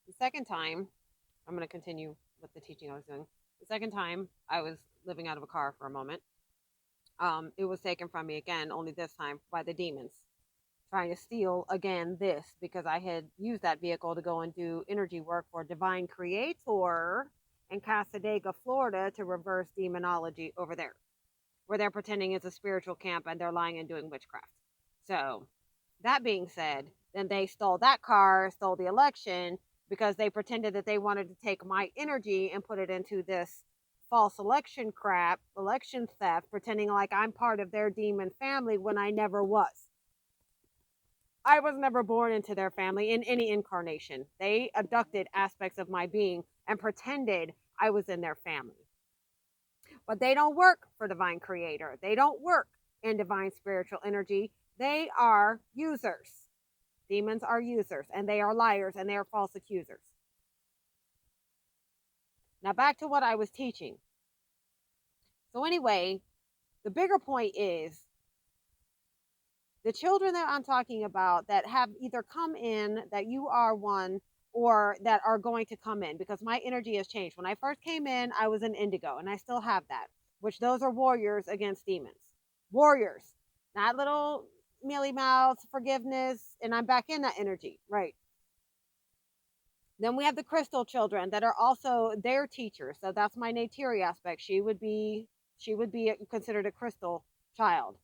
The second time, I'm going to continue with the teaching I was doing. The second time, I was living out of a car for a moment. It was taken from me again, only this time by the demons, trying to steal again this because I had used that vehicle to go and do energy work for Divine Creator in Casadega, Florida, to reverse demonology over there, where they're pretending it's a spiritual camp and they're lying and doing witchcraft. So, that being said, then they stole that car, stole the election because they pretended that they wanted to take my energy and put it into this false election crap, election theft, pretending like I'm part of their demon family when I never was. I was never born into their family in any incarnation. They abducted aspects of my being and pretended I was in their family. But they don't work for Divine Creator. They don't work in Divine Spiritual Energy. They are users. Demons are users, and they are liars, and they are false accusers. Now, back to what I was teaching. So, anyway, the bigger point is the children that I'm talking about that have either come in, that you are one, or that are going to come in, because my energy has changed. When I first came in, I was an indigo, and I still have that, which those are warriors against demons. Warriors, not little mealy mouths, forgiveness, and I'm back in that energy, right? Then we have the crystal children that are also their teachers. So that's my Neytiri aspect. She would be considered a crystal child.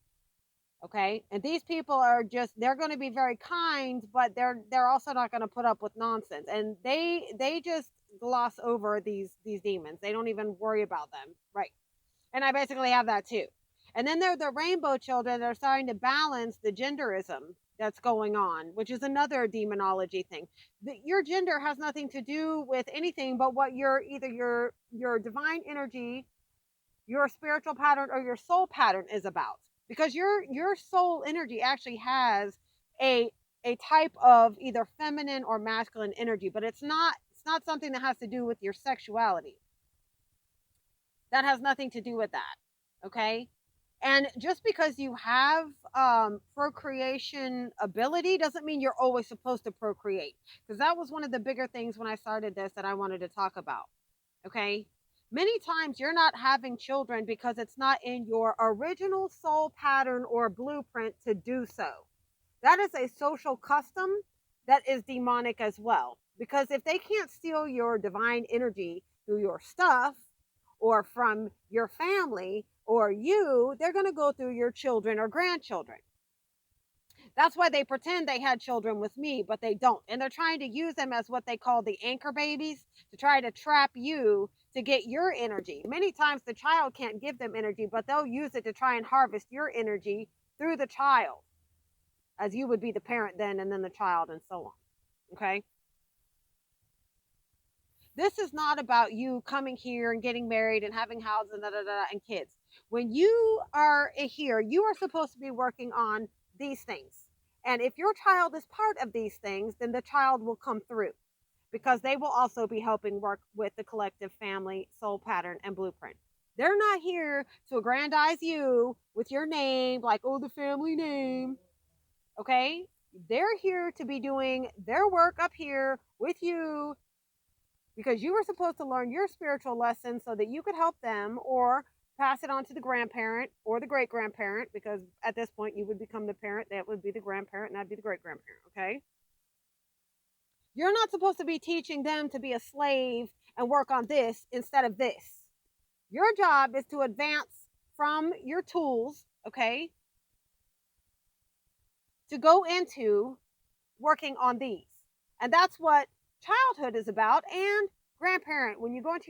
Okay, and these people are they're going to be very kind, but they're also not going to put up with nonsense, and they just gloss over these demons. They don't even worry about them, right? And I basically have that too. And then there are the rainbow children that are starting to balance the genderism that's going on, which is another demonology thing. Your gender has nothing to do with anything but what your divine energy, your spiritual pattern, or your soul pattern is about. Because your soul energy actually has a a type of either feminine or masculine energy, but it's not something that has to do with your sexuality. That has nothing to do with that. Okay? And just because you have procreation ability doesn't mean you're always supposed to procreate. Because that was one of the bigger things when I started this that I wanted to talk about. Okay? Many times you're not having children because it's not in your original soul pattern or blueprint to do so. That is a social custom that is demonic as well. Because if they can't steal your divine energy through your stuff or from your family or you, they're going to go through your children or grandchildren. That's why they pretend they had children with me, but they don't. And they're trying to use them as what they call the anchor babies to try to trap you to get your energy. Many times the child can't give them energy, but they'll use it to try and harvest your energy through the child, as you would be the parent then, and then the child, and so on. Okay? This is not about you coming here and getting married and having houses and, da, da, da, and kids. When you are here, you are supposed to be working on these things. And if your child is part of these things, then the child will come through because they will also be helping work with the collective family soul pattern and blueprint. They're not here to aggrandize you with your name, like, oh, the family name. Okay? They're here to be doing their work up here with you because you were supposed to learn your spiritual lessons so that you could help them or pass it on to the grandparent or the great grandparent, because at this point you would become the parent, that would be the grandparent, and that'd be the great grandparent. Okay, you're not supposed to be teaching them to be a slave and work on this instead of this. Your job is to advance from your tools, okay, to go into working on these. And that's what childhood is about, and grandparent. When you go into